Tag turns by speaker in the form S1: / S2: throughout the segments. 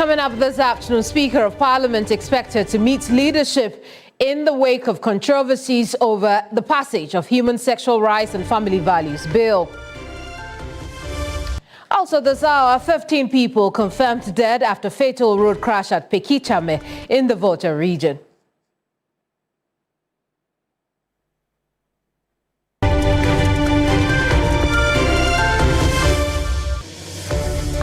S1: Coming up this afternoon, Speaker of Parliament expected to meet leadership in the wake of controversies over the passage of Human Sexual Rights and Family Values Bill. Also this hour, 15 people confirmed dead after fatal road crash at Pekichame in the Volta region.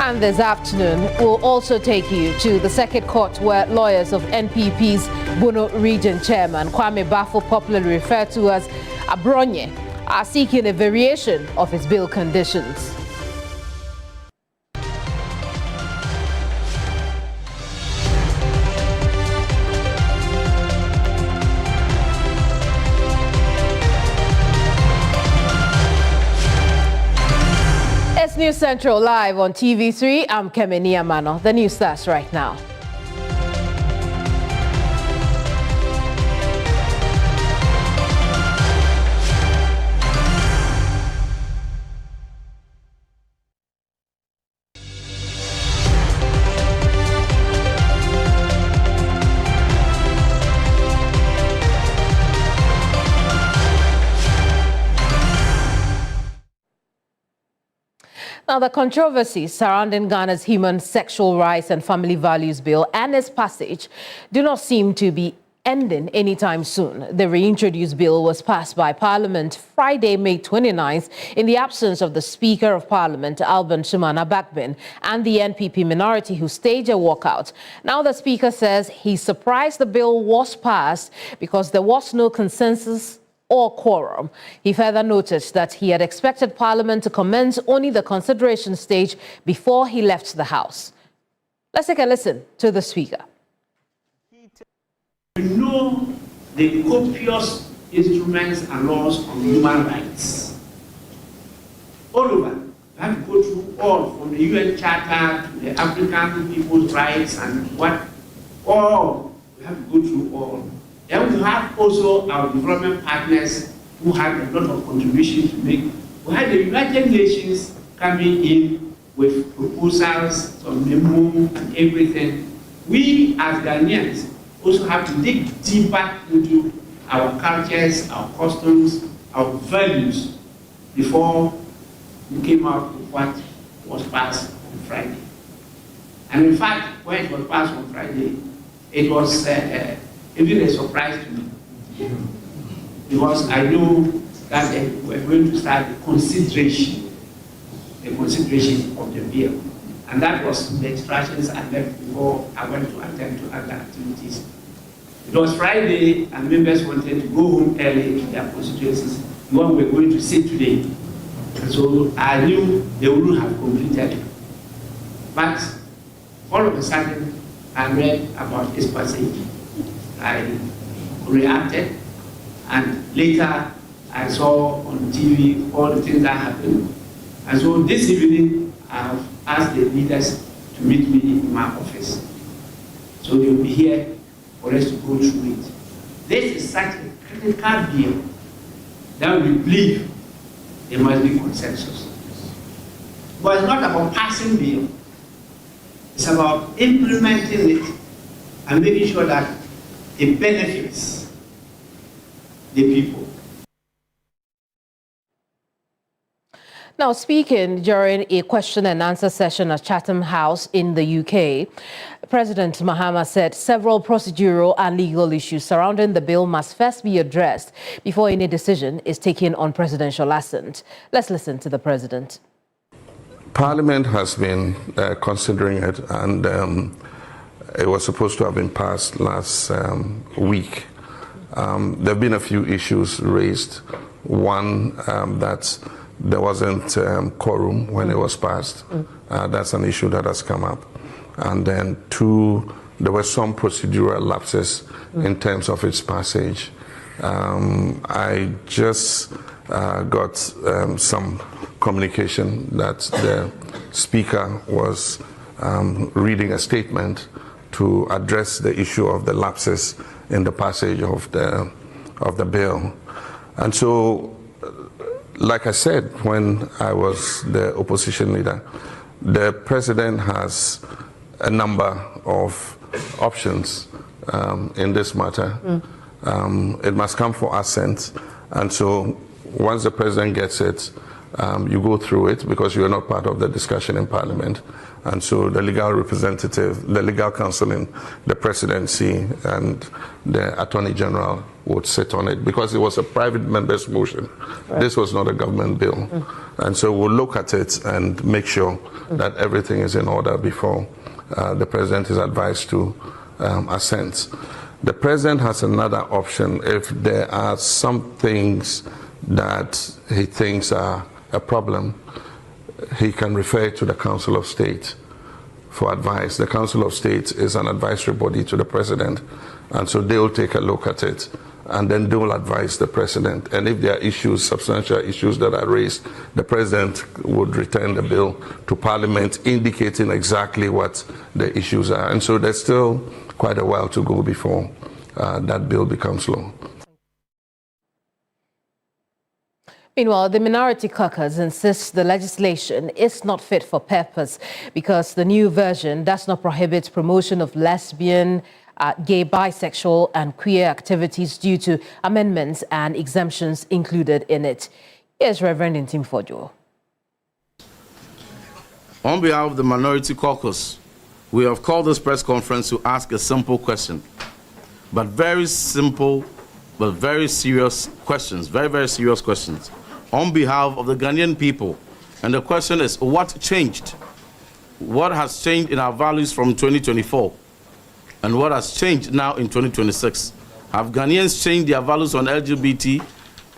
S1: And this afternoon, we'll also take you to the circuit court where lawyers of NPP's Bono region chairman, Kwame Bafo, popularly referred to as Abronye, are seeking a variation of his bill conditions. News Central live on TV3. I'm Kemeni Amano. The news starts right now. Now, the controversies surrounding Ghana's Human Sexual Rights and Family Values Bill and its passage do not seem to be ending anytime soon. The reintroduced bill was passed by Parliament Friday, May 29th, in the absence of the Speaker of Parliament, Alban Sumana Bakbin, and the NPP minority who staged a walkout. Now the Speaker says he's surprised the bill was passed because there was no consensus or quorum. He further noticed that he had expected Parliament to commence only the consideration stage before he left the House. Let's take a listen to the Speaker.
S2: We know the copious instruments and laws on human rights. All over, we have to go through all, from the UN Charter to the African People's Rights and what, all. We have to go through all. Then we have also our development partners who have a lot of contribution to make. We have the United Nations coming in with proposals, some memo and everything. We as Ghanaians also have to dig deeper into our cultures, our customs, our values before we came out with what was passed on Friday. And in fact, when it was passed on Friday, it was even a surprise to me, because I know that we're going to start the consideration of the bill. And that was the instructions I left before I went to attend to other activities. It was Friday, and members wanted to go home early to their constituencies, what we're going to see today. And so I knew they wouldn't have completed it. But all of a sudden, I read about this passage. I reacted, and later I saw on TV all the things that happened. And so this evening, I've asked the leaders to meet me in my office. So they'll be here for us to go through it. This is such a critical bill that we believe there must be consensus. But it's not about passing bill. It's about implementing it and making sure that it benefits the people.
S1: Now, speaking during a question and answer session at Chatham House in the UK, President Mahama said several procedural and legal issues surrounding the bill must first be addressed before any decision is taken on presidential assent. Let's listen to the President.
S3: Parliament has been considering it, and it was supposed to have been passed last week. There have been a few issues raised. One, that there wasn't quorum when it was passed. That's an issue that has come up. And then two, there were some procedural lapses in terms of its passage. I just got some communication that the Speaker was reading a statement to address the issue of the lapses in the passage of the bill. And so, like I said, when I was the opposition leader, the President has a number of options in this matter. It must come for assent, and so once the president gets it, you go through it because you are not part of the discussion in Parliament. And so the legal representative, the legal counsel in the presidency and the Attorney General would sit on it because it was a private member's motion. Right. This was not a government bill. And so we'll look at it and make sure that everything is in order before the president is advised to assent. The president has another option if there are some things that he thinks are a problem. He can refer to the Council of State for advice. The Council of State is an advisory body to the president, and so they will take a look at it, and then they will advise the president. And if there are issues, substantial issues that are raised, the president would return the bill to Parliament, indicating exactly what the issues are. And so there's still quite a while to go before that bill becomes law.
S1: Meanwhile, the minority caucus insists the legislation is not fit for purpose because the new version does not prohibit promotion of lesbian, gay, bisexual and queer activities due to amendments and exemptions included in it. Here's Reverend Intim Fojo.
S4: On behalf of the minority caucus, we have called this press conference to ask a simple question, but very simple, but very serious questions, very serious questions, on behalf of the Ghanaian people. And the question is, what changed? What has changed in our values from 2024? And what has changed now in 2026? Have Ghanaians changed their values on LGBT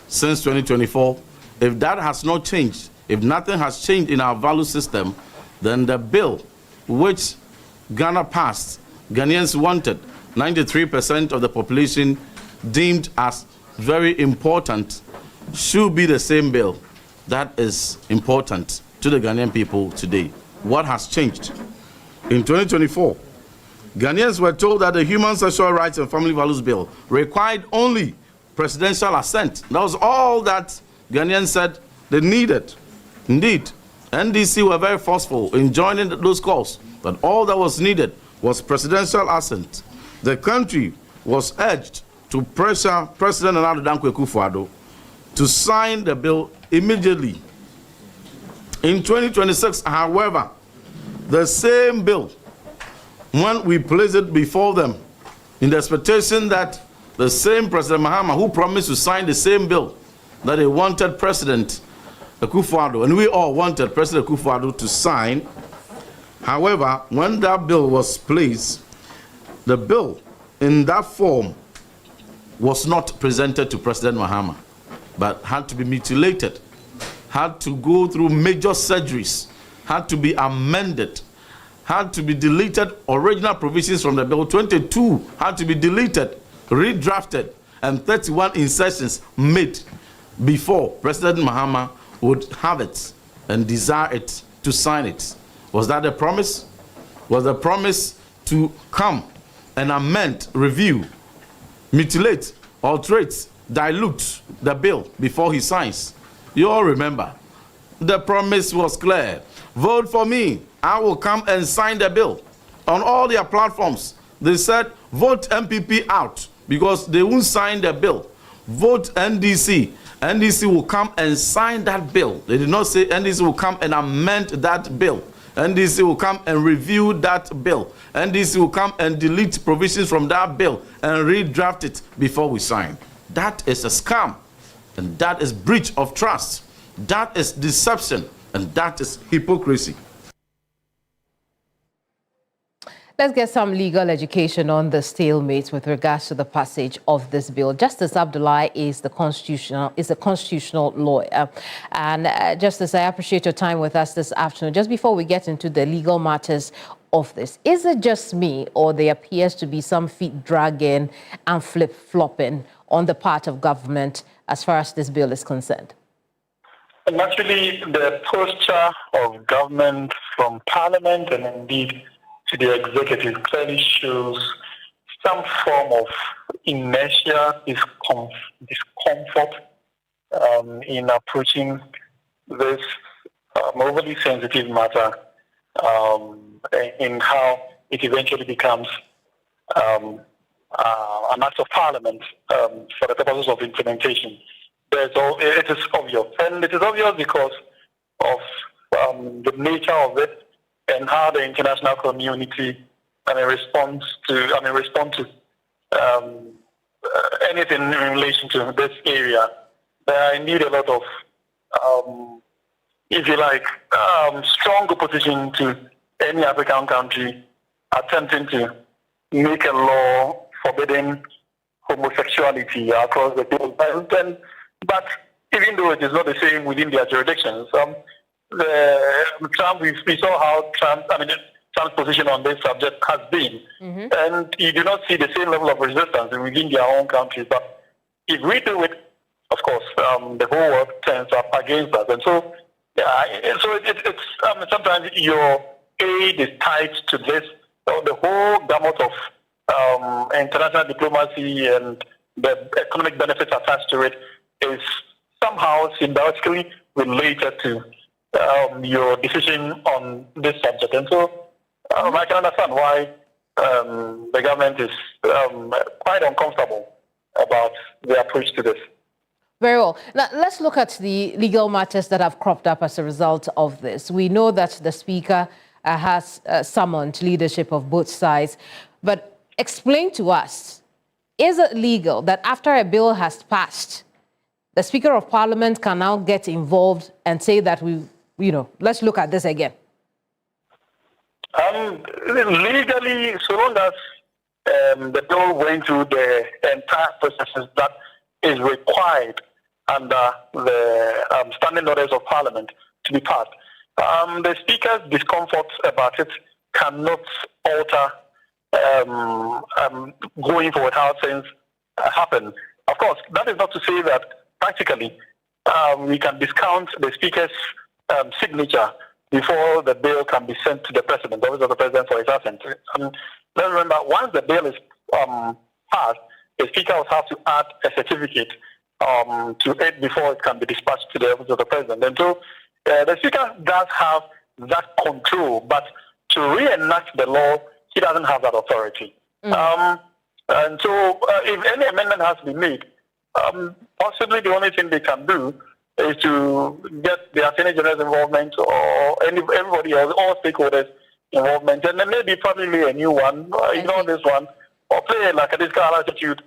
S4: since 2024? If that has not changed, if nothing has changed in our value system, then the bill which Ghana passed, Ghanaians wanted, 93% of the population deemed as very important, should be the same bill that is important to the Ghanaian people today. What has changed? In 2024, Ghanaians were told that the Human Sexual Rights and Family Values Bill required only presidential assent. That was all that Ghanaians said they needed. Indeed, NDC were very forceful in joining those calls, but all that was needed was presidential assent. The country was urged to pressure President Nana Dankwa Akufo-Addo to sign the bill immediately. In 2026, however, the same bill, when we place it before them, in the expectation that the same President Mahama who promised to sign the same bill that he wanted President Akufo-Addo, and we all wanted President Akufo-Addo to sign. However, when that bill was placed, the bill in that form was not presented to President Mahama, but had to be mutilated, had to go through major surgeries, had to be amended, had to be deleted. Original provisions from the bill 22 had to be deleted, redrafted, and 31 insertions made before President Mahama would have it and desire it to sign it. Was that the promise? Was the promise to come and amend, review, mutilate, alterate, dilute the bill before he signs? You all remember. The promise was clear. Vote for me. I will come and sign the bill. On all their platforms, they said, vote MPP out because they won't sign the bill. Vote NDC. NDC will come and sign that bill. They did not say NDC will come and amend that bill. NDC will come and review that bill. NDC will come and delete provisions from that bill and redraft it before we sign. That is a scam, and that is breach of trust. That is deception, and that is hypocrisy.
S1: Let's get some legal education on the stalemate with regards to the passage of this bill. Justice Abdullahi is a constitutional lawyer. And Justice, I appreciate your time with us this afternoon. Just before we get into the legal matters of this, is it just me, or there appears to be some feet dragging and flip-flopping on the part of government as far as this bill is concerned?
S5: Naturally, the posture of government from Parliament and indeed to the executive clearly shows some form of inertia, discomfort in approaching this overly sensitive matter in how it eventually becomes an act of Parliament for the purposes of implementation. It is obvious, and it is obvious because of the nature of it and how the international community responds to anything in relation to this area. There are indeed a lot of, if you like, strong opposition to any African country attempting to make a law forbidding homosexuality across the globe. But even though it is not the same within their jurisdictions, we saw how Trump's position on this subject has been. And you do not see the same level of resistance within their own countries. But if we do it, of course, the whole world turns up against us. And so, sometimes your aid is tied to this. So the whole gamut of international diplomacy and the economic benefits attached to it is somehow symbiotically related to your decision on this subject. And so I can understand why the government is quite uncomfortable about the approach to this.
S1: Very well. Now, let's look at the legal matters that have cropped up as a result of this. We know that the Speaker has summoned leadership of both sides. But explain to us, is it legal that after a bill has passed, the Speaker of Parliament can now get involved and say that let's look at this again?
S5: Legally, so long as the bill went through the entire processes that is required under the standing orders of Parliament to be passed, the Speaker's discomfort about it cannot alter going forward how things happen. Of course, that is not to say that practically we can discount the Speaker's signature before the bill can be sent to the President, the office of the President for his assent. Let's remember, once the bill is passed, the Speaker will have to add a certificate to it before it can be dispatched to the office of the President. And so the Speaker does have that control, but to reenact the law, he doesn't have that authority. And so if any amendment has to be made, possibly the only thing they can do is to get the Attorney General's involvement or everybody else, all stakeholders' involvement, and then maybe probably a new one, ignore this one, or play like a discard attitude,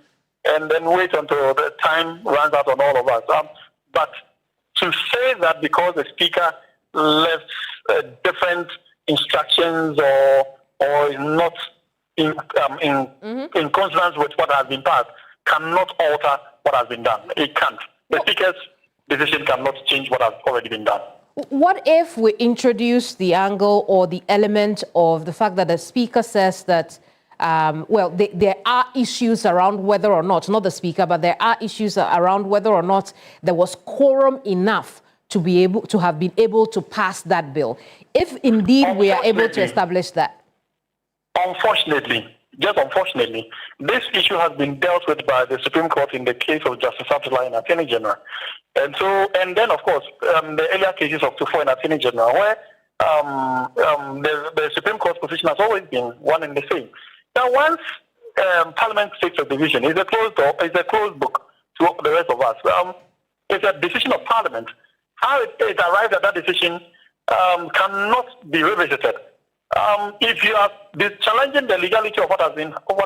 S5: and then wait until the time runs out on all of us. But to say that because the Speaker left different instructions or is not in consonance with what has been passed cannot alter what has been done. It can't. The Speaker's decision cannot change what has already been done.
S1: What if we introduce the angle or the element of the fact that the Speaker says that, there are issues around whether or not the Speaker, but there are issues around whether or not there was quorum enough to be able to have been able to pass that bill, if indeed we are able to establish that?
S5: Unfortunately, just unfortunately, this issue has been dealt with by the Supreme Court in the case of Justice Abdullah and Attorney General. And then, of course, the earlier cases of Tufo and Attorney General, where the Supreme Court's position has always been one and the same. Now, once Parliament takes a division, it's a closed book to the rest of us. It's a decision of Parliament. How it arrives at that decision cannot be revisited. If you are challenging the legality of what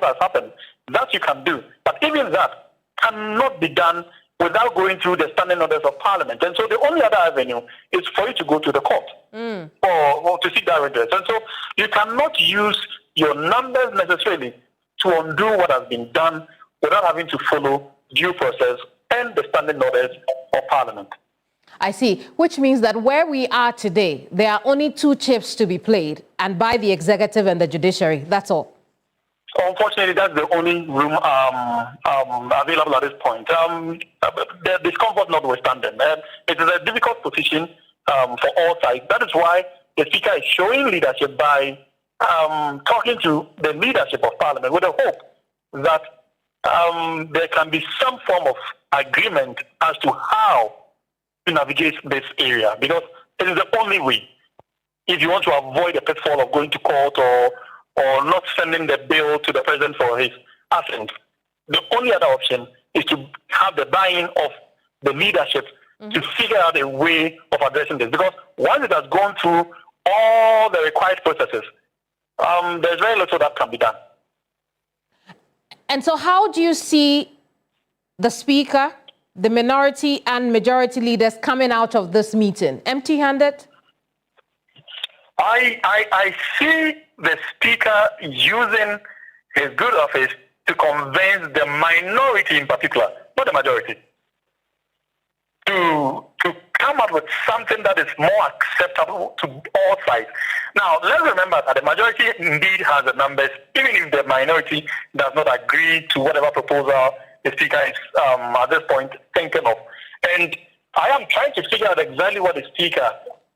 S5: has happened, that you can do. But even that cannot be done without going through the standing orders of Parliament. And so the only other avenue is for you to go to the court or to seek that redress. And so you cannot use your numbers necessarily to undo what has been done without having to follow due process and the standing orders of Parliament.
S1: I see, which means that where we are today, there are only two chips to be played, and by the executive and the judiciary. That's all.
S5: Unfortunately, that's the only room available at this point. The discomfort notwithstanding, it is a difficult position for all sides. That is why the Speaker is showing leadership by talking to the leadership of Parliament with the hope that there can be some form of agreement as to how to navigate this area, because it is the only way if you want to avoid the pitfall of going to court or or not sending the bill to the president for his assent. The only other option is to have the buy-in of the leadership to figure out a way of addressing this. Because once it has gone through all the required processes, there's very little that can be done.
S1: And so how do you see the Speaker, the minority and majority leaders coming out of this meeting? Empty-handed?
S5: I see the Speaker using his good office to convince the minority in particular, not the majority, to come up with something that is more acceptable to all sides. Now, let's remember that the majority indeed has the numbers, even if the minority does not agree to whatever proposal the Speaker is at this point thinking of. And I am trying to figure out exactly what the Speaker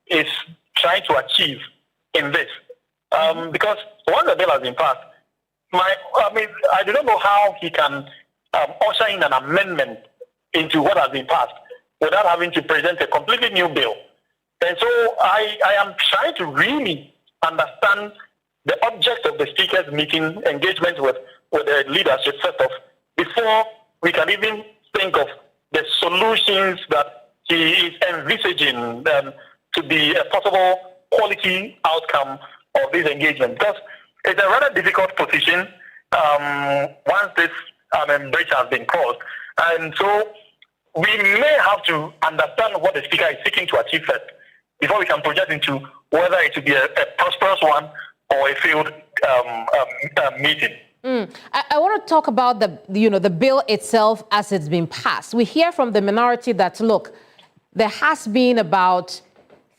S5: is trying to achieve in this. Because once the bill has been passed, I do not know how he can usher in an amendment into what has been passed without having to present a completely new bill. And so I am trying to really understand the object of the Speaker's meeting, engagement with the leadership first off, before we can even think of the solutions that he is envisaging to be a possible quality outcome of this engagement. Because it's a rather difficult position once this breach has been caused. And so we may have to understand what the Speaker is seeking to achieve first before we can project into whether it will be a prosperous one or a failed meeting.
S1: I want to talk about the bill itself as it's been passed. We hear from the minority that, look, there has been about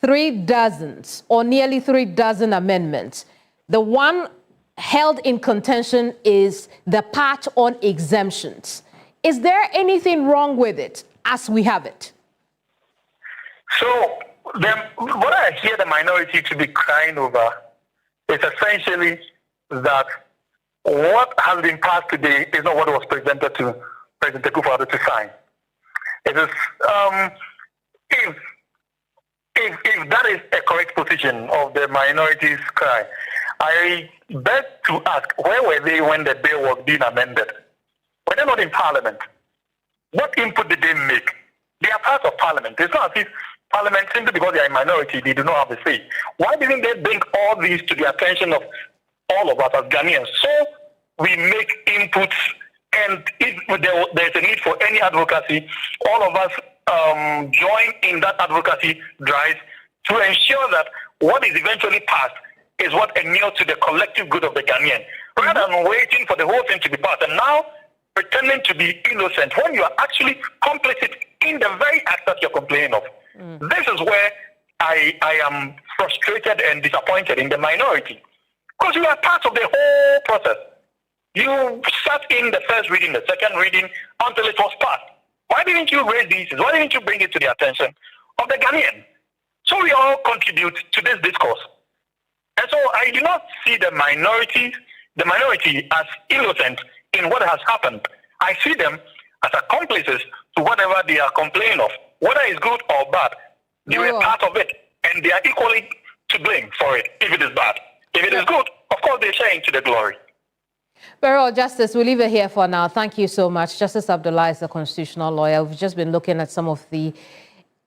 S1: 3 dozen or nearly 3 dozen amendments. The one held in contention is the part on exemptions. Is there anything wrong with it as we have it?
S5: So what I hear the minority to be crying over is essentially that what has been passed today is not what was presented to President Akufo-Addo to sign. It is, if that is a correct position of the minority's cry, I beg to ask, where were they when the bill was being amended? Were they not in Parliament? What input did they make? They are part of Parliament. It's not as if Parliament, simply because they are a minority, they do not have a say. Why didn't they bring all these to the attention of all of us as Ghanaians? So we make inputs, and if there's a need for any advocacy, all of us join in that advocacy drive to ensure that what is eventually passed is what inures to the collective good of the Ghanaian, rather than waiting for the whole thing to be passed and now pretending to be innocent when you are actually complicit in the very act that you're complaining of. This is where I am frustrated and disappointed in the minority, because you are part of the whole process. You sat in the first reading, the second reading, until it was passed. Why didn't you raise these issues? Why didn't you bring it to the attention of the Ghanaian? So we all contribute to this discourse. And so I do not see the minority as innocent in what has happened. I see them as accomplices to whatever they are complaining of. Whether it's good or bad, they were part of it, and they are equally to blame for it if it is bad. If it is good, of course they share into the glory.
S1: Very well, Justice, we'll leave it here for now. Thank you so much. Justice Abdullah is a constitutional lawyer. We've just been looking at some of the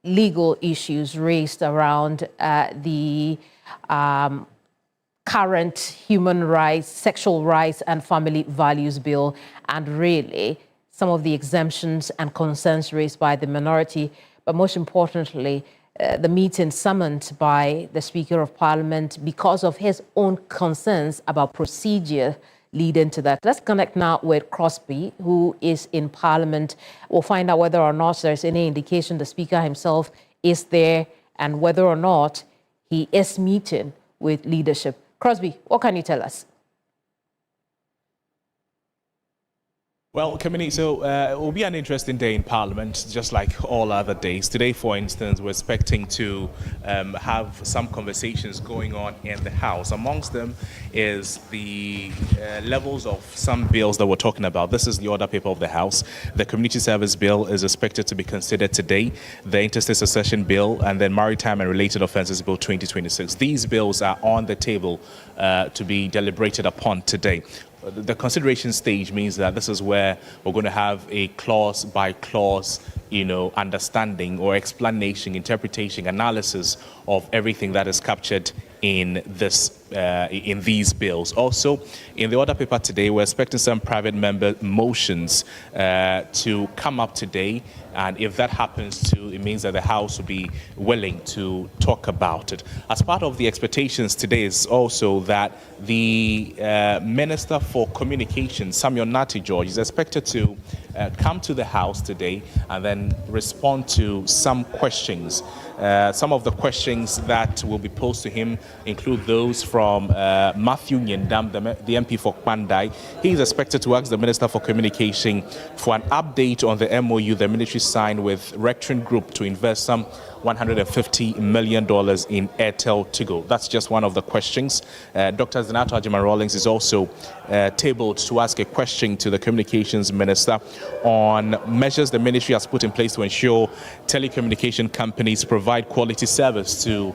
S1: legal issues raised around the current human rights, sexual rights and family values bill, and really some of the exemptions and concerns raised by the minority, but most importantly, the meeting summoned by the Speaker of Parliament because of his own concerns about procedure leading to that. Let's connect now with Crosby, who is in Parliament. We'll find out whether or not there's any indication the Speaker himself is there and whether or not he is meeting with leadership. Crosby, what can you tell us?
S6: Well, Kamini, so it will be an interesting day in Parliament, just like all other days. Today, for instance, we're expecting to have some conversations going on in the House. Amongst them is the levels of some bills that we're talking about. This is the order paper of the House. The Community Service Bill is expected to be considered today, the Interstate Succession Bill, and then Maritime and Related Offences Bill 2026. These bills are on the table to be deliberated upon today. The consideration stage means that this is where we're going to have a clause by clause, understanding or explanation, interpretation, analysis of everything that is captured in these bills. Also, in the order paper today, we're expecting some private member motions to come up today. And if that happens too, it means that the House will be willing to talk about it. As part of the expectations today is also that the Minister for Communications, Samuel Nati George, is expected to come to the House today and then respond to some questions. Some of the questions that will be posed to him include those from Matthew Nyendam, the MP for Kwandai. He is expected to ask the Minister for Communication for an update on the MOU the ministry signed with Rectrin Group to invest some $150 million in Airtel Tigo. That's just one of the questions. Dr. Zinato Ajima-Rawlings is also tabled to ask a question to the Communications Minister on measures the ministry has put in place to ensure telecommunication companies provide quality service to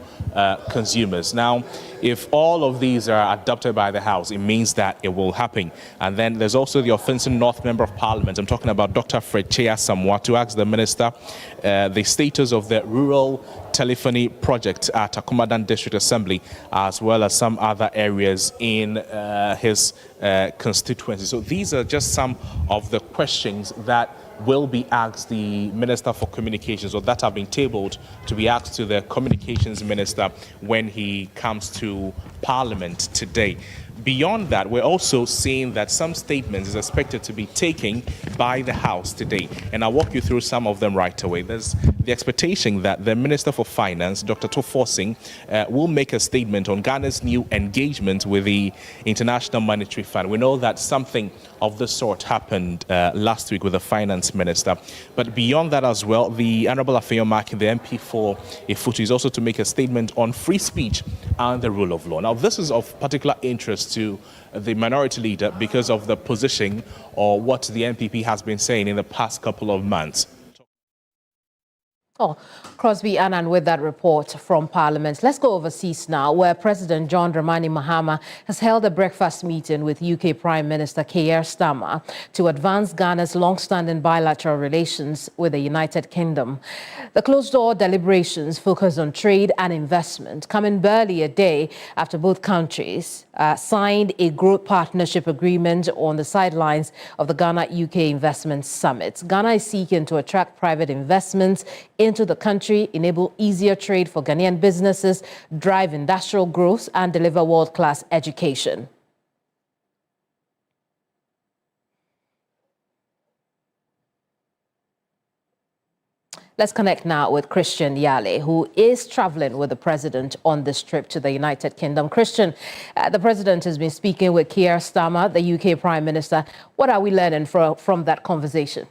S6: consumers. Now, if all of these are adopted by the House, it means that it will happen. And then there's also the Offensive North Member of Parliament. I'm talking about Dr. Fred Chea Samwa, to ask the Minister the status of the rural telephony project at Akumadan District Assembly, as well as some other areas in his constituency. So these are just some of the questions that will be asked the Minister for Communications, or that have been tabled to be asked to the Communications Minister when he comes to Parliament today. Beyond that, we're also seeing that some statements is expected to be taken by the House today, and I'll walk you through some of them right away. There's the expectation that the Minister for Finance, Dr. Tofor, will make a statement on Ghana's new engagement with the International Monetary Fund. We know that something of the sort happened last week with the Finance Minister, but beyond that as well, the Honourable Afeyo Makin, the MP for Ifutu, is also to make a statement on free speech and the rule of law. Now, this is of particular interest to the minority leader because of the position or what the NPP has been saying in the past couple of months.
S1: Oh, Crosby Annan with that report from Parliament. Let's go overseas now, where President John Dramani Mahama has held a breakfast meeting with UK Prime Minister Keir Starmer to advance Ghana's long-standing bilateral relations with the United Kingdom. The closed-door deliberations focus on trade and investment, coming barely a day after both countries signed a growth partnership agreement on the sidelines of the Ghana-UK Investment Summit. Ghana is seeking to attract private investments into the country, enable easier trade for Ghanaian businesses, drive industrial growth, and deliver world-class education. Let's connect now with Christian Yale, who is traveling with the president on this trip to the United Kingdom. Christian, the president has been speaking with Keir Starmer, the UK Prime Minister. What are we learning from that conversation?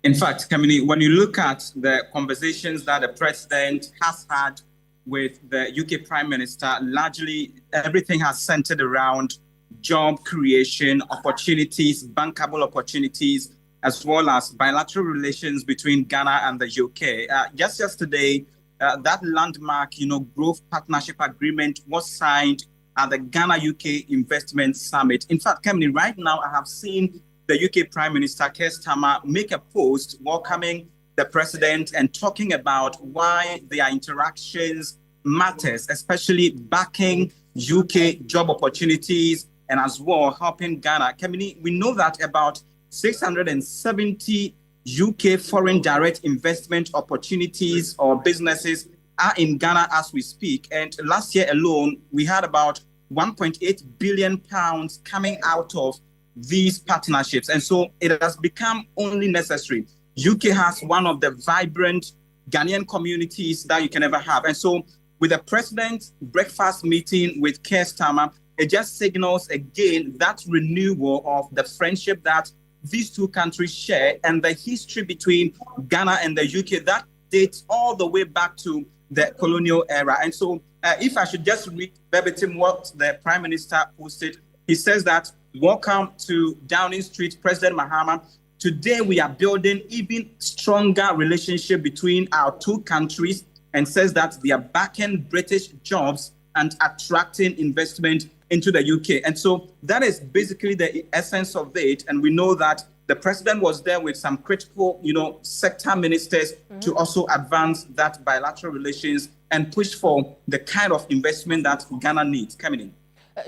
S7: In fact, Kamini, when you look at the conversations that the president has had with the UK Prime Minister, largely everything has centered around job creation, opportunities, bankable opportunities, as well as bilateral relations between Ghana and the UK. Just yesterday, that landmark, growth partnership agreement was signed at the Ghana-UK Investment Summit. In fact, Kamini, right now I have seen the UK Prime Minister Keir Starmer make a post welcoming the president and talking about why their interactions matters, especially backing UK job opportunities and as well helping Ghana. Kamini, we know that about 670 UK foreign direct investment opportunities or businesses are in Ghana as we speak. And last year alone, we had about 1.8 billion pounds coming out of these partnerships. And so it has become only necessary. UK has one of the vibrant Ghanaian communities that you can ever have. And so with the president's breakfast meeting with Keir Starmer, it just signals again that renewal of the friendship that these two countries share and the history between Ghana and the UK that dates all the way back to the colonial era. And so if I should just read verbatim what the Prime Minister posted, he says that, "Welcome to Downing Street, President Mahama. Today we are building even stronger relationship between our two countries," and says that they are backing British jobs and attracting investment into the UK. And so that is basically the essence of it. And we know that the president was there with some critical, sector ministers to also advance that bilateral relations and push for the kind of investment that Ghana needs coming in.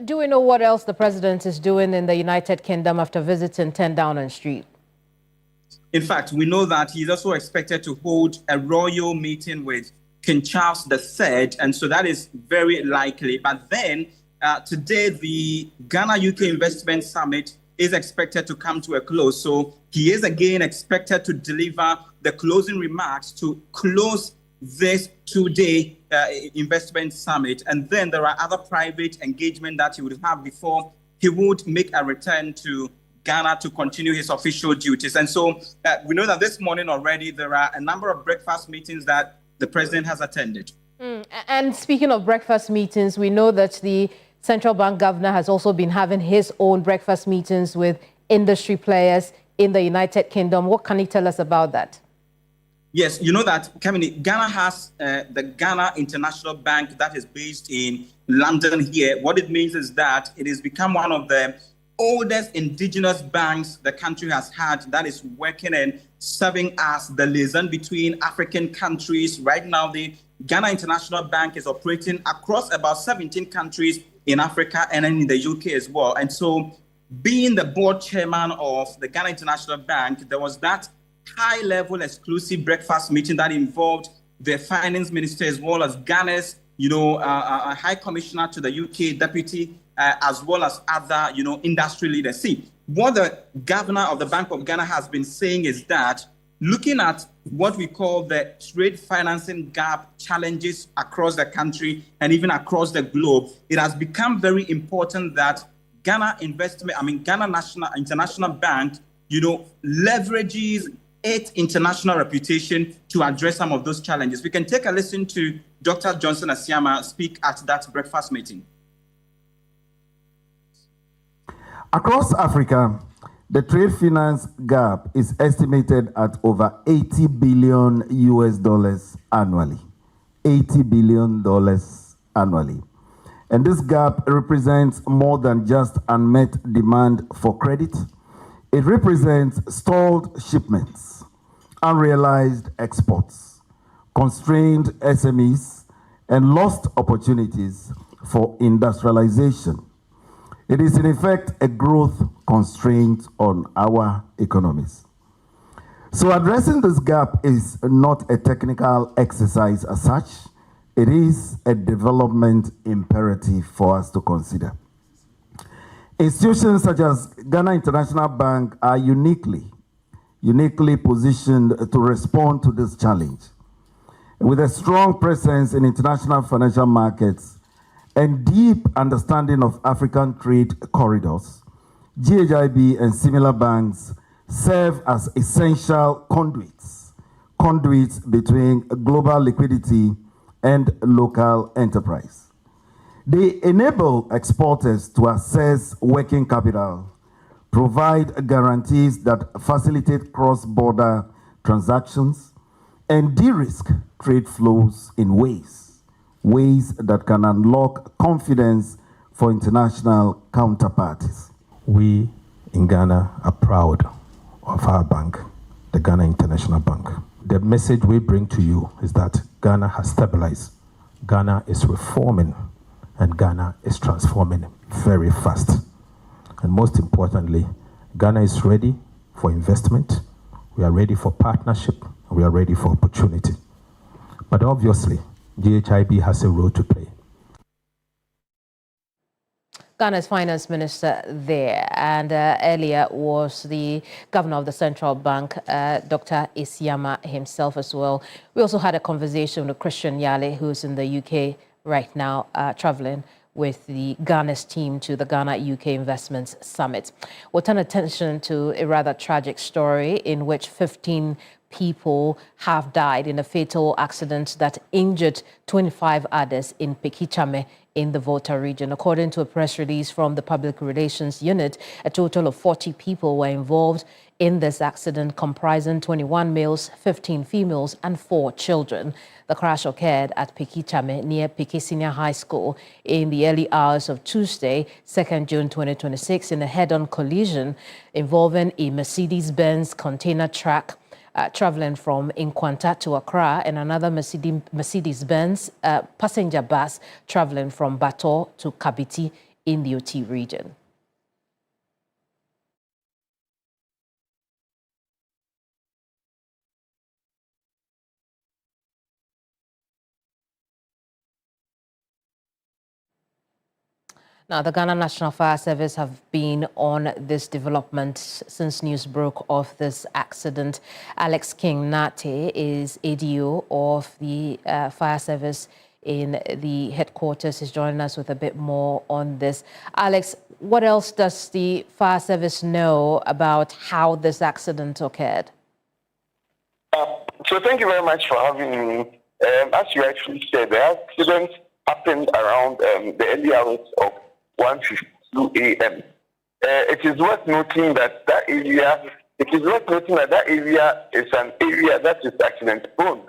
S1: Do we know what else the president is doing in the United Kingdom after visiting 10 Downing Street?
S7: In fact, we know that he's also expected to hold a royal meeting with King Charles III, and so that is very likely. But then today, the Ghana-UK Investment Summit is expected to come to a close. So he is again expected to deliver the closing remarks to close this two-day investment summit. And then there are other private engagement that he would have before he would make a return to Ghana to continue his official duties. And so we know that this morning already there are a number of breakfast meetings that the president has attended.
S1: And speaking of breakfast meetings, we know that the central bank governor has also been having his own breakfast meetings with industry players in the United Kingdom. What can you tell us about that?
S7: Yes, you know that, Kamini, Ghana has the Ghana International Bank that is based in London here. What it means is that it has become one of the oldest indigenous banks the country has had that is working and serving as the liaison between African countries. Right now, the Ghana International Bank is operating across about 17 countries in Africa and in the UK as well. And so being the board chairman of the Ghana International Bank, there was that high-level exclusive breakfast meeting that involved the finance minister as well as Ghana's, a high commissioner to the UK deputy, as well as other, industry leaders. See, what the governor of the Bank of Ghana has been saying is that looking at what we call the trade financing gap challenges across the country and even across the globe, it has become very important that Ghana International Bank, leverages its international reputation to address some of those challenges. We can take a listen to Dr. Johnson Asiama speak at that breakfast meeting.
S8: Across Africa, the trade finance gap is estimated at over $80 billion annually. $80 billion annually. And this gap represents more than just unmet demand for credit. It represents stalled shipments, unrealized exports, constrained SMEs, and lost opportunities for industrialization. It is in effect a growth constraint on our economies. So addressing this gap is not a technical exercise as such. It is a development imperative for us to consider. Institutions such as Ghana International Bank are uniquely positioned to respond to this challenge. With a strong presence in international financial markets and deep understanding of African trade corridors, GHIB and similar banks serve as essential conduits between global liquidity and local enterprise. They enable exporters to access working capital, provide guarantees that facilitate cross-border transactions, and de-risk trade flows in ways that can unlock confidence for international counterparties. We in Ghana are proud of our bank, the Ghana International Bank. The message we bring to you is that Ghana has stabilized, Ghana is reforming, and Ghana is transforming very fast. And most importantly, Ghana is ready for investment, we are ready for partnership, and we are ready for opportunity. But obviously, GHIB has a role to play.
S1: Ghana's finance minister there, and earlier was the governor of the central bank, Dr. Asiama himself as well. We also had a conversation with Christian Yale, who's in the UK right now, traveling with the Ghana's team to the Ghana-UK Investments Summit. We'll turn attention to a rather tragic story in which 15 people have died in a fatal accident that injured 25 others in Pekichame in the Volta region. According to a press release from the Public Relations Unit, a total of 40 people were involved in this accident, comprising 21 males, 15 females, and 4 children. The crash occurred at Pekichame near Peki Senior High School in the early hours of Tuesday, 2nd June 2026, in a head-on collision involving a Mercedes-Benz container truck traveling from Nkwanta to Accra and another Mercedes-Benz passenger bus traveling from Bato to Kabiti in the Oti region. Now, the Ghana National Fire Service have been on this development since news broke of this accident. Alex King Nate is ADO of the Fire Service in the headquarters. He's joining us with a bit more on this. Alex, what else does the Fire Service know about how this accident occurred?
S9: So thank you very much for having me. As you actually said, the accident happened around the early hours of 1:52 a.m. It is worth noting that that area is an area that is accident prone.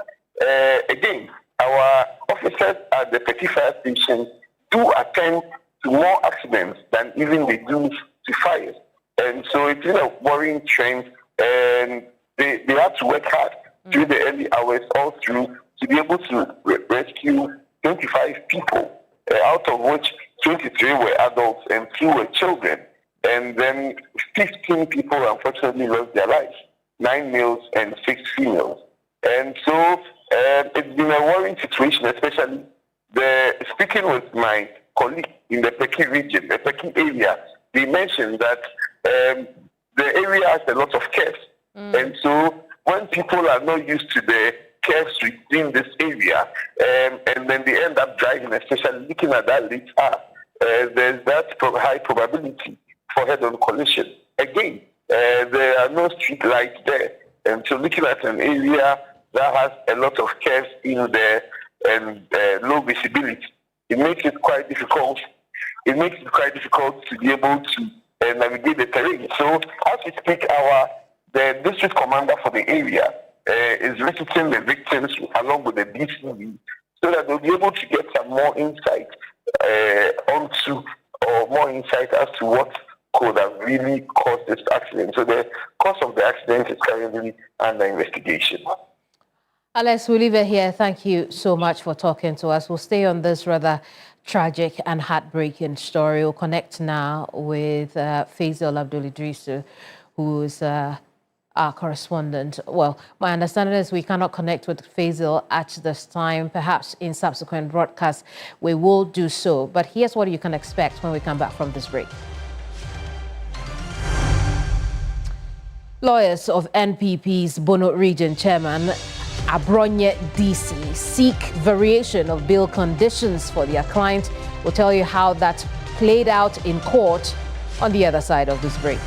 S9: Again, our officers at the Petit Fire Station do attend to more accidents than even they do to fires. And so it's a worrying trend, and they have to work hard through the early hours all through to be able to rescue 25 people, out of which 23 were adults and 2 were children. And then 15 people unfortunately lost their lives, 9 males and 6 females. And so it's been a worrying situation, especially speaking with my colleague in the Peki region, the Peki area. They mentioned that the area has a lot of curves. And so when people are not used to the curves within this area, and then they end up driving, especially looking at that late hour, there's that high probability for head-on collision. Again, there are no street lights there, and so looking at an area that has a lot of curves in there and low visibility, it makes it quite difficult. It makes it quite difficult to be able to navigate the terrain. So as we speak, the district commander for the area is visiting the victims along with the DCV so that they'll be able to get some more insight more insight as to what could have really caused this accident. So the cause of the accident is currently under investigation.
S1: Alex, we'll leave it here. Thank you so much for talking to us. We'll stay on this rather tragic and heartbreaking story. We'll connect now with Faisal Abdul-Idrisu, who's our correspondent. Well, my understanding is we cannot connect with Faisal at this time. Perhaps in subsequent broadcasts we will do so. But here's what you can expect when we come back from this break. Lawyers of NPP's Bono Region Chairman Abronye DC seek variation of bail conditions for their client. We'll tell you how that played out in court on the other side of this break.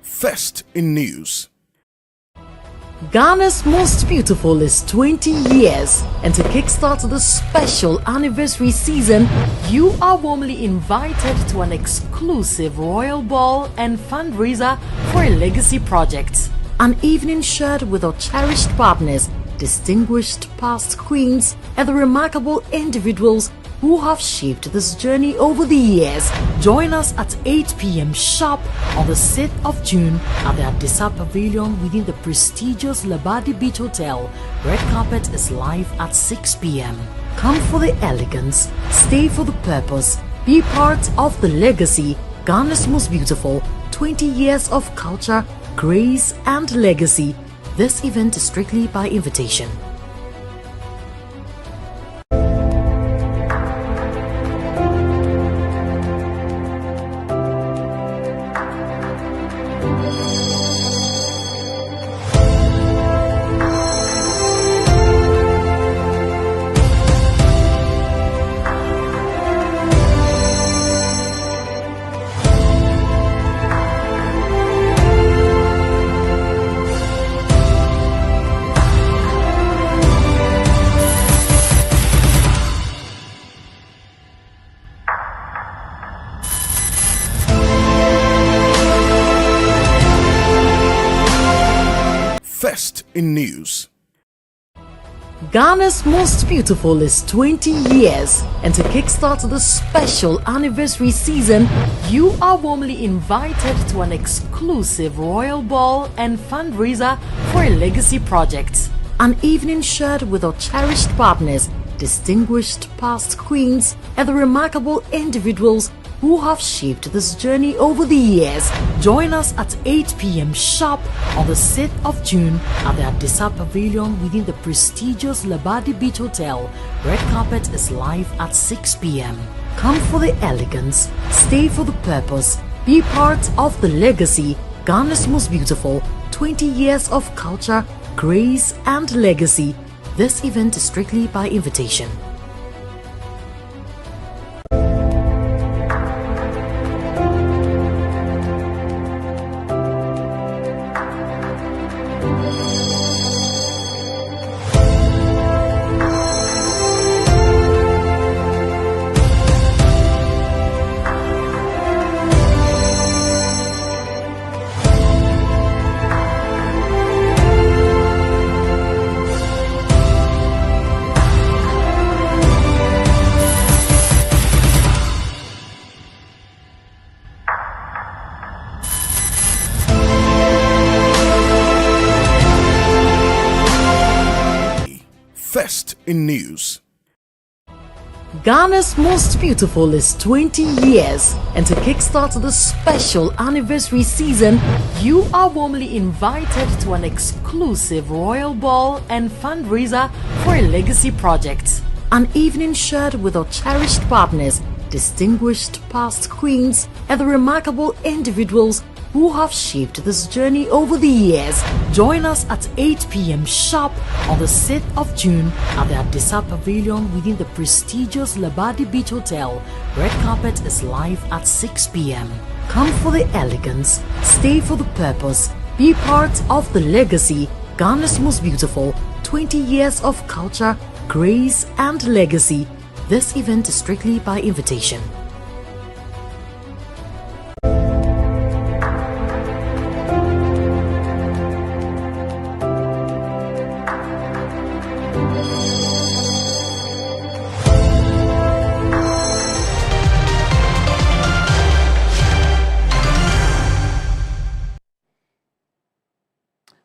S10: First in news.
S11: Ghana's Most Beautiful is 20 years, and to kickstart the special anniversary season, you are warmly invited to an exclusive royal ball and fundraiser for a legacy project. An evening shared with our cherished partners, distinguished past queens, and the remarkable individuals who have shaped this journey over the years. Join us at 8 p.m. sharp on the 6th of June at the Adisa Pavilion within the prestigious Labadi Beach Hotel. Red carpet is live at 6 p.m. Come for the elegance, stay for the purpose, be part of the legacy. Ghana's Most Beautiful, 20 years of culture, grace and legacy. This event is strictly by invitation.
S10: First in news.
S11: Ghana's Most Beautiful is 20 years, and to kickstart the special anniversary season, you are warmly invited to an exclusive royal ball and fundraiser for a legacy project. An evening shared with our cherished partners, distinguished past queens, and the remarkable individuals who have shaped this journey over the years. Join us at 8 p.m. sharp on the 6th of June at the Adisa Pavilion within the prestigious Labadi Beach Hotel. Red carpet is live at 6 p.m. Come for the elegance, stay for the purpose, be part of the legacy. Ghana's Most Beautiful, 20 years of culture, grace and legacy. This event is strictly by invitation.
S10: First in news.
S11: Ghana's Most Beautiful is 20 years, and to kickstart the special anniversary season, you are warmly invited to an exclusive royal ball and fundraiser for a legacy project. An evening shared with our cherished partners, distinguished past queens, and the remarkable individuals who have shaped this journey over the years. Join us at 8 p.m. sharp on the 6th of June at the Adisa Pavilion within the prestigious Labadi Beach Hotel. Red carpet is live at 6 p.m. Come for the elegance, stay for the purpose, be part of the legacy. Ghana's Most Beautiful, 20 years of culture, grace and legacy. This event is strictly by invitation.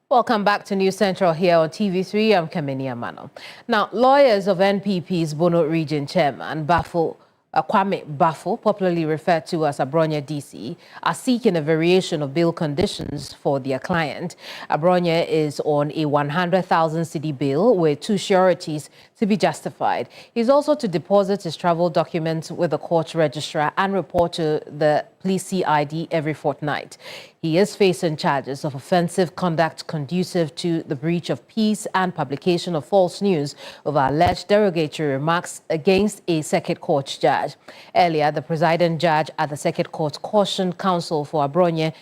S1: Welcome back to News Central here on TV3. I'm Kamini Amano. Now, lawyers of NPP's Bono Region Chairman Kwame Bafo, popularly referred to as Abronya DC, are seeking a variation of bail conditions for their client. Abronya is on a 100,000 cedi bail with 2 sureties to be justified. He's also to deposit his travel documents with the court registrar and report to the police CID every fortnight. He is facing charges of offensive conduct conducive to the breach of peace and publication of false news over alleged derogatory remarks against a circuit court judge. Earlier, the presiding judge at the circuit court cautioned counsel for Abronya,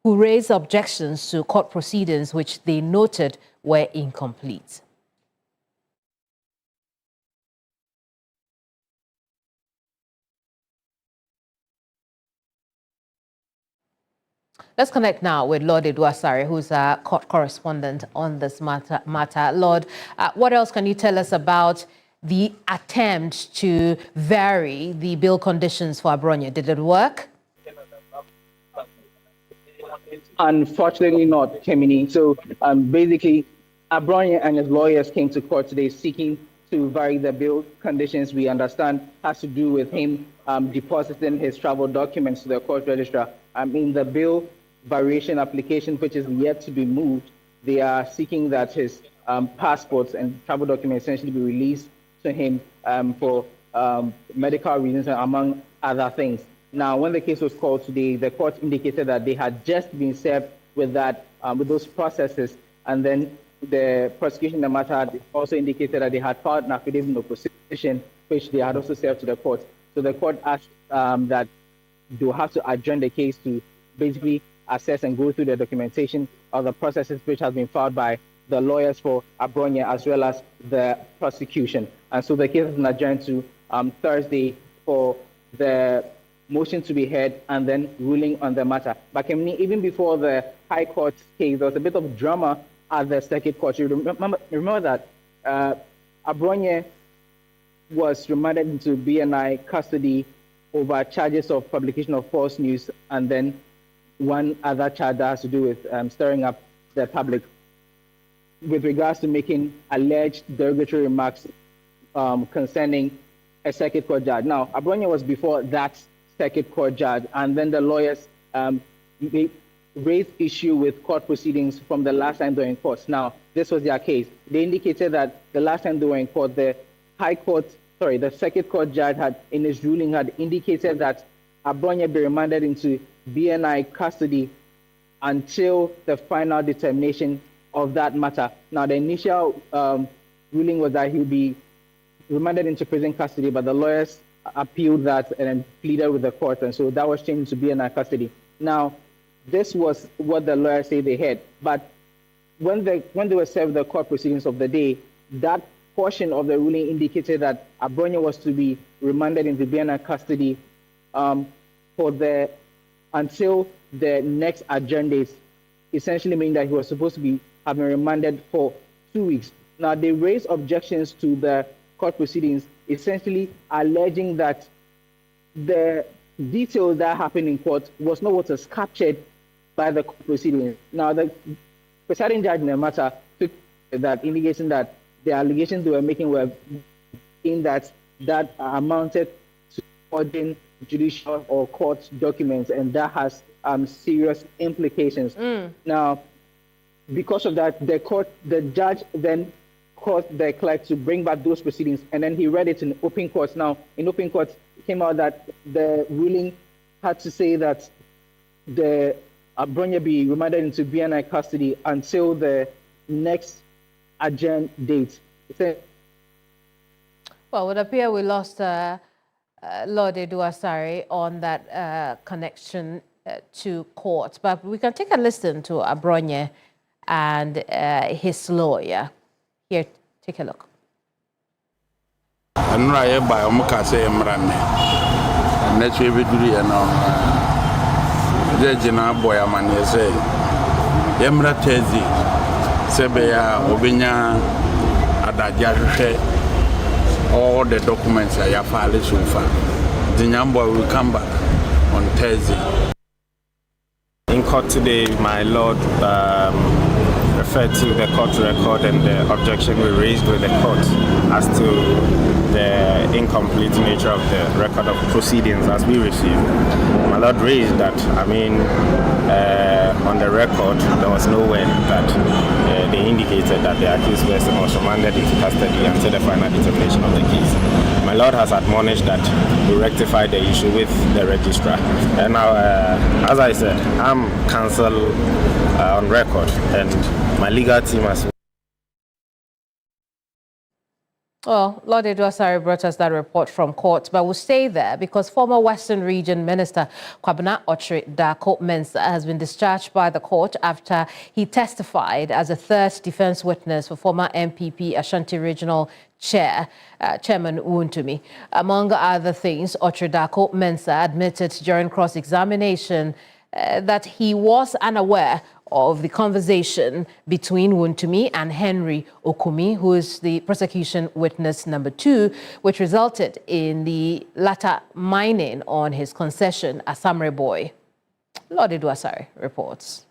S1: who raised objections to court proceedings which they noted were incomplete. Let's connect now with Lord Edwasari, who's a court correspondent on this matter. Lord, what else can you tell us about the attempt to vary the bail conditions for Abronya? Did it work?
S12: Unfortunately not, Kemini. So basically, Abronya and his lawyers came to court today seeking to vary the bail conditions. We understand has to do with him depositing his travel documents to the court registrar. In the bail variation application, which is yet to be moved, they are seeking that his passports and travel documents essentially be released to him for medical reasons, among other things. Now, when the case was called today, the court indicated that they had just been served with that, with those processes, and then the prosecution in the matter had also indicated that they had filed an affidavit of opposition, which they had also served to the court. So the court asked that they will have to adjourn the case to basically assess and go through the documentation of the processes which has been filed by the lawyers for Abronya as well as the prosecution. And so the case has been adjourned to Thursday for the motion to be heard and then ruling on the matter. But even before the High Court case, there was a bit of drama at the Circuit Court. You remember that Abronye was remanded into BNI custody over charges of publication of false news, and then one other charge that has to do with stirring up the public with regards to making alleged derogatory remarks concerning a Circuit Court judge. Now, Abronye was before that Circuit Court judge, and then the lawyers they raised issue with court proceedings from the last time they were in court. Now, this was their case. They indicated that the last time they were in court, the Circuit Court judge had, in his ruling, had indicated that Abronye be remanded into BNI custody until the final determination of that matter. Now, the initial ruling was that he would be remanded into prison custody, but the lawyers appealed that and pleaded with the court, and so that was changed to BNI custody. Now, this was what the lawyers say they had, but when they were served the court proceedings of the day, that portion of the ruling indicated that Abronye was to be remanded into BNI custody until the next adjourned dates, essentially meaning that he was supposed to be having remanded for 2 weeks. Now, they raised objections to the court proceedings, essentially alleging that the details that happened in court was not what was captured by the court proceedings. Now, the presiding judge in the matter took that, indicating that the allegations they were making were in that amounted to forging judicial or court documents, and that has serious implications. Now, because of that, the judge then caused the clerk to bring back those proceedings, and then he read it in open court. Now, in open court, it came out that the ruling had to say that the Abronye be remanded into BNI custody until the next adjourned date.
S1: Well, it would appear we lost Lord Eduasare on that connection to court, but we can take a listen to Abronye and his lawyer. Here, take a look.
S13: All the documents I have filed so far. The number will come back on Thursday.
S14: In court today, my lord referred to the court record and the objection we raised with the court as to the incomplete nature of the record of proceedings as we received. My lord raised that, on the record, there was nowhere that they indicated that the accused person was remanded into custody until the final determination of the case. My lord has admonished that we rectify the issue with the registrar. And now, as I said, I'm counsel on record, and my legal team has.
S1: Well, Lord Eduasare brought us that report from court, but we'll stay there because former Western Region Minister Kwabena Darko-Mensah has been discharged by the court after he testified as a third defense witness for former MPP Ashanti Regional Chairman Wontumi. Among other things, Darko-Mensah admitted during cross-examination that he was unaware of the conversation between Wontumi and Henry Okumi, who is the prosecution witness number 2, which resulted in the latter mining on his concession, Asamre Boy. Lord Eduasare reports.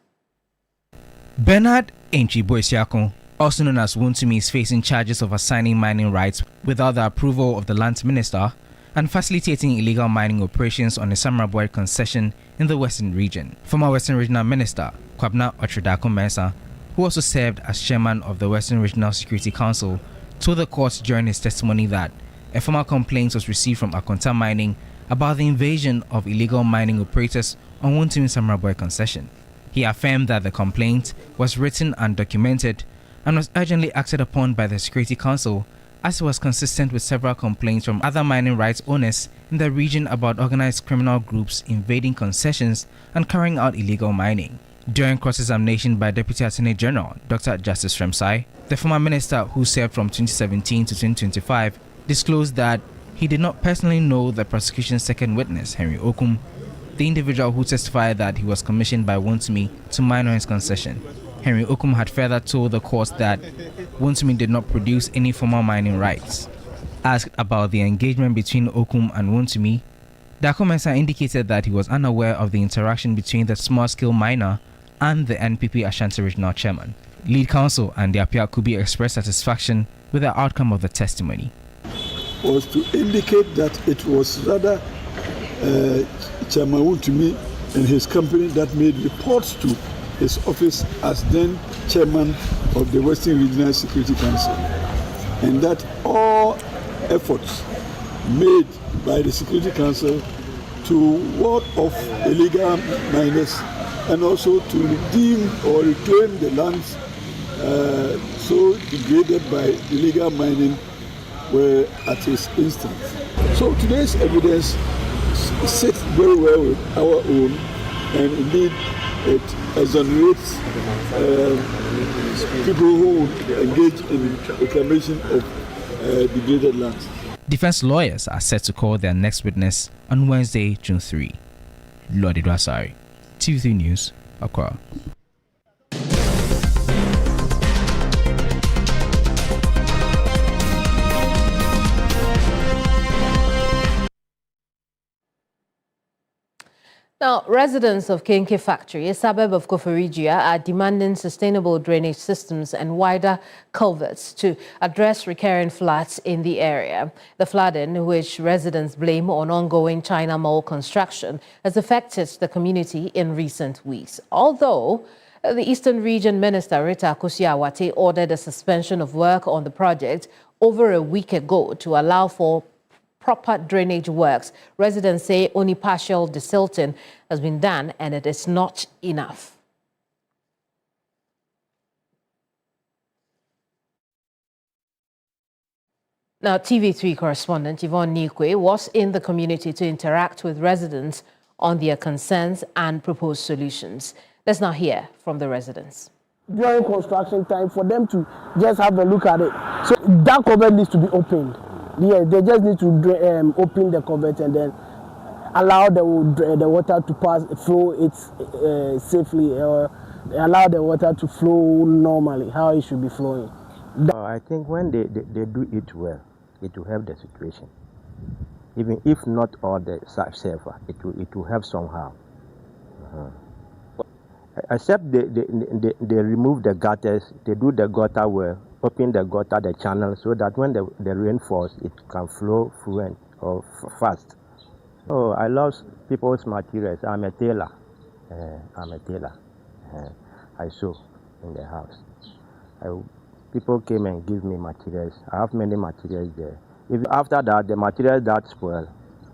S15: Bernard Enchi-Boesiakon, also known as Wontumi, is facing charges of assigning mining rights without the approval of the land minister and facilitating illegal mining operations on the Asamre Boy concession in the Western region. Former Western Regional Minister Kwabena Darko-Mensah, who also served as chairman of the Western Regional Security Council, told the court during his testimony that a formal complaint was received from Akonta Mining about the invasion of illegal mining operators on Wontumi's Asamre Boy concession. He affirmed that the complaint was written and documented and was urgently acted upon by the Security Council, as it was consistent with several complaints from other mining rights owners in the region about organized criminal groups invading concessions and carrying out illegal mining. During cross-examination by Deputy Attorney General Dr. Justice Fremsai, the former minister, who served from 2017 to 2025, disclosed that he did not personally know the prosecution's second witness, Henry Okum, the individual who testified that he was commissioned by Wontumi to mine on his concession. Henry Okum had further told the court that Wontumi did not produce any formal mining rights. Asked about the engagement between Okum and Wontumi, Dako Mensah indicated that he was unaware of the interaction between the small-scale miner and the NPP Ashanti Regional Chairman. Lead counsel and the Apia Kubi expressed satisfaction with the outcome of the testimony.
S16: Was to indicate that it was rather Chairman Wontumi and his company that made reports to his office as then chairman of the Western Regional Security Council, and that all efforts made by the Security Council to ward off illegal miners and also to redeem or reclaim the lands so degraded by illegal mining were at his instance. So today's evidence sits very well with our own, and indeed it exonerates people who engage in reclamation of degraded lands.
S15: Defense lawyers are set to call their next witness on Wednesday, June 3. Lord Idwasari, TV3 News, Accra.
S1: Now, residents of Kenke Factory, a suburb of Koforigia, are demanding sustainable drainage systems and wider culverts to address recurring floods in the area. The flooding, which residents blame on ongoing China Mall construction, has affected the community in recent weeks. Although the Eastern Region Minister Rita Akosua-Awate ordered a suspension of work on the project over a week ago to allow for proper drainage works, residents say only partial desilting has been done and it is not enough. Now, TV3 correspondent Yvonne Nikwe was in the community to interact with residents on their concerns and proposed solutions. Let's now hear from the residents.
S17: During construction time, for them to just have a look at it. So that cover needs to be opened. Yeah, they just need to open the covert and then allow the water to flow it safely, or allow the water to flow normally, how it should be flowing.
S18: I think when they do it well, it will help the situation. Even if not all the safer, it will help somehow. Except they remove the gutters, they do the gutter well, open the gutter, the channel, so that when the rain falls, it can flow fluent or fast. Oh, I love people's materials. I'm a tailor. I sew in the house. People came and give me materials. I have many materials there. If after that, the materials that spoil,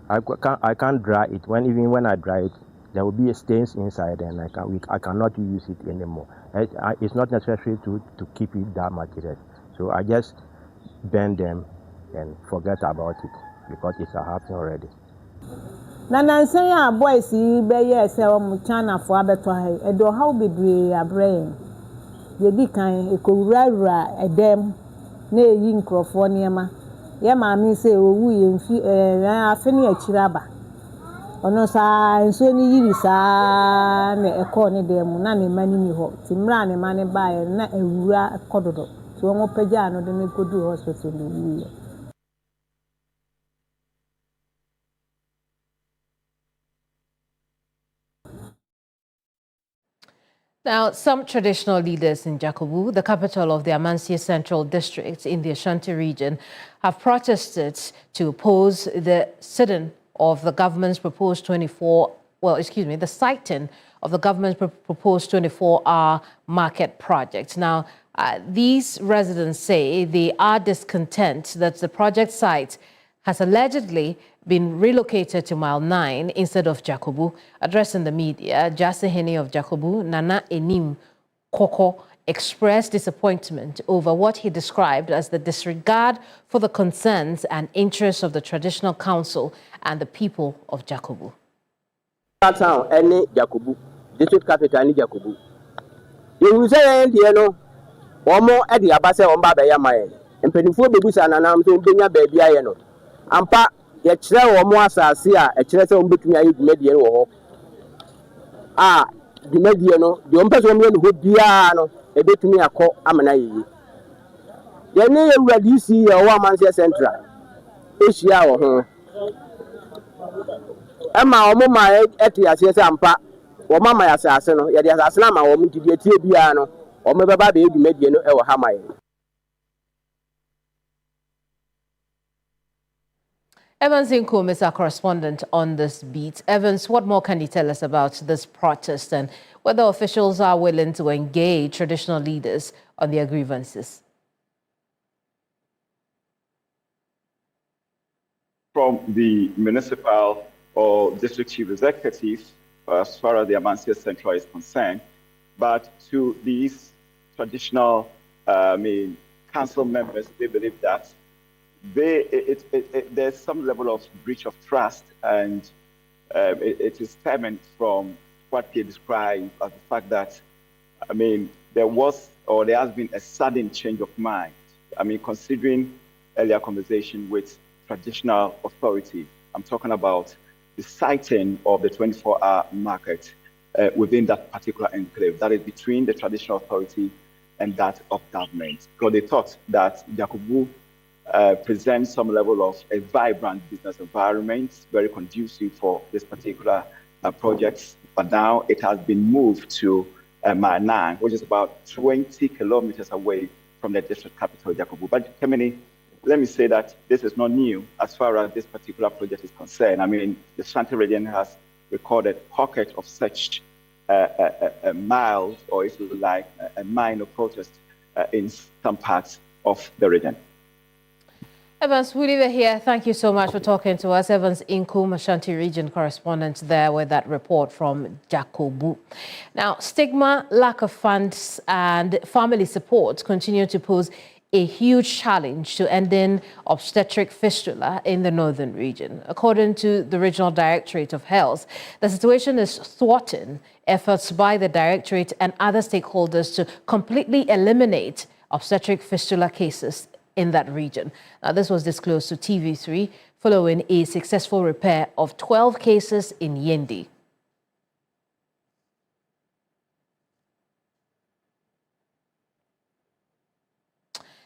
S18: I can't dry it. Even when I dry it, there will be stains inside, and I cannot use it anymore. It's not necessary to keep it that material. So I just burn them and forget about it because it's happened already.
S19: Nana say boys be say China for abeto ha edo how be abrain. Ye di kan ekowura edem na eyi nkrofo niema. Ye maami say owu ye mfi afeni akiraba. Ono sa nso ni yiri sa na ekọ ne dem na ne mani ni ho timra ne mani bae na ewura kododo so won pagya no de ne godu hospital ni.
S1: Now, some traditional leaders in Jakobu, the capital of the Amansie Central District in the Ashanti region, have protested to oppose the sit-in of the government's proposed the siting of the government's proposed 24-hour market project. Now, these residents say they are discontent that the project site has allegedly been relocated to Mile 9 instead of Jakobu. Addressing the media, Jasehene of Jakobu, Nana Enim Koko, expressed disappointment over what he described as the disregard for the concerns and interests of the traditional council and the people of Jakobu.
S20: Town, any Jakobu, district capital, any Jakobu. You say, one more at the Abase on Babaya Maya, and Penifo Babies and Anam to Benya Baby Ayano. Ampa, the chair or more Sasia, a chair on between Median or the Mediano, the Umpers woman who piano. ebetumi akọ amana yiyi yene ewura DC ye o amanse central ehia wo ho ama omo ma eti ase se ampa wo mama ya asase no ye de asase na ma wo mutidi etie bia no omo beba be edumedie no e wo hamaye.
S1: Evans Inkum is our correspondent on this beat. Evans, what more can you tell us about this protest and whether officials are willing to engage traditional leaders on their grievances?
S21: From the municipal or district chief executives, as far as the Amansia Central is concerned, but to these traditional, council members, they believe that there's some level of breach of trust, and it is stemming from what they describe as the fact that, there has been a sudden change of mind. Considering earlier conversation with traditional authority, I'm talking about the siting of the 24-hour market within that particular enclave, that is between the traditional authority and that of government. Because they thought that Jakobu presents some level of a vibrant business environment, very conducive for this particular project. But now it has been moved to Manang, which is about 20 kilometers away from the district capital, Jakobu. But Kemini, let me say that this is not new as far as this particular project is concerned. The Shanti region has recorded pockets of such a mild, or if you like, a minor protest in some parts of the region.
S1: Evans, we'll leave it here. Thank you so much for talking to us. Evans Inkum, Ashanti region correspondent there with that report from Jakobu. Now, stigma, lack of funds and family support continue to pose a huge challenge to ending obstetric fistula in the northern region. According to the Regional Directorate of Health, the situation is thwarting efforts by the Directorate and other stakeholders to completely eliminate obstetric fistula cases in that region. Now, this was disclosed to TV3 following a successful repair of 12 cases in Yendi.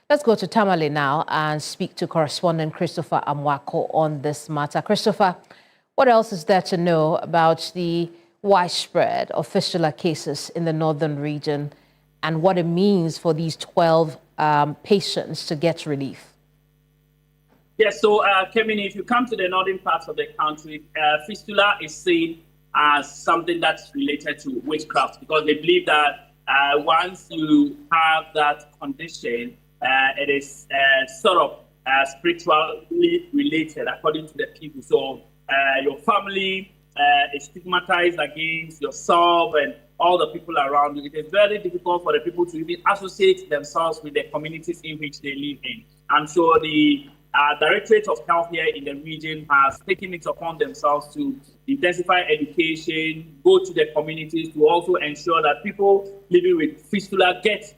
S1: Let's go to Tamale now and speak to correspondent Christopher Amwako on this matter. Christopher, what else is there to know about the widespread of fistula cases in the northern region and what it means for these 12 patients to get relief?
S22: Yes, so Kemini, if you come to the northern parts of the country, fistula is seen as something that's related to witchcraft, because they believe that once you have that condition, it is sort of spiritually related, according to the people. So your family is stigmatized against yourself and all the people around you. It is very difficult for the people to even associate themselves with the communities in which they live in. And so the Directorate of Health here in the region has taken it upon themselves to intensify education, go to the communities to also ensure that people living with fistula get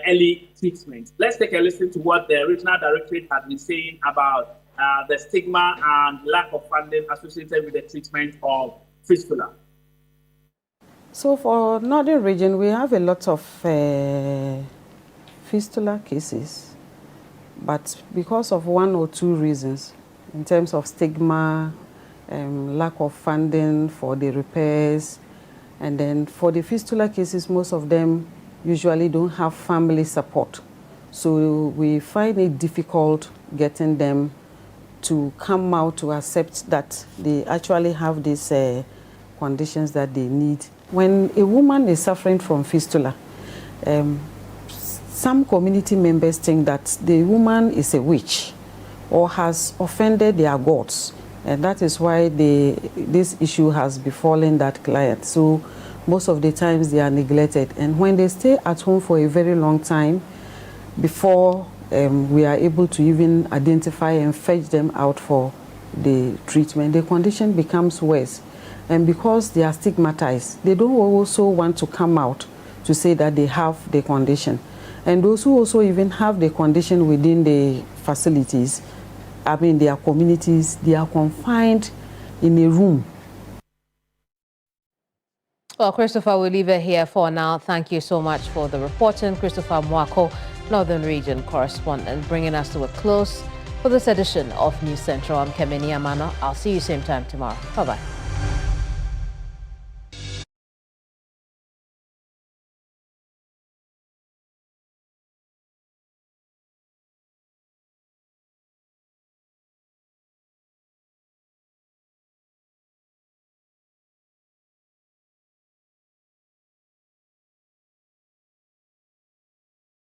S22: early treatment. Let's take a listen to what the Regional Directorate has been saying about the stigma and lack of funding associated with the treatment of fistula.
S23: So for Northern region, we have a lot of fistula cases, but because of one or two reasons, in terms of stigma, lack of funding for the repairs, and then for the fistula cases, most of them usually don't have family support. So we find it difficult getting them to come out to accept that they actually have these conditions that they need. When a woman is suffering from fistula, some community members think that the woman is a witch or has offended their gods. And that is why this issue has befallen that client. So most of the times they are neglected. And when they stay at home for a very long time, before we are able to even identify and fetch them out for the treatment, the condition becomes worse. And because they are stigmatized, they don't also want to come out to say that they have the condition. And those who also even have the condition within the facilities, their communities, they are confined in a room.
S1: Well, Christopher, we'll leave it here for now. Thank you so much for the reporting. Christopher Mwako, Northern Region correspondent, bringing us to a close for this edition of News Central. I'm Kemini Amano. I'll see you same time tomorrow. Bye-bye.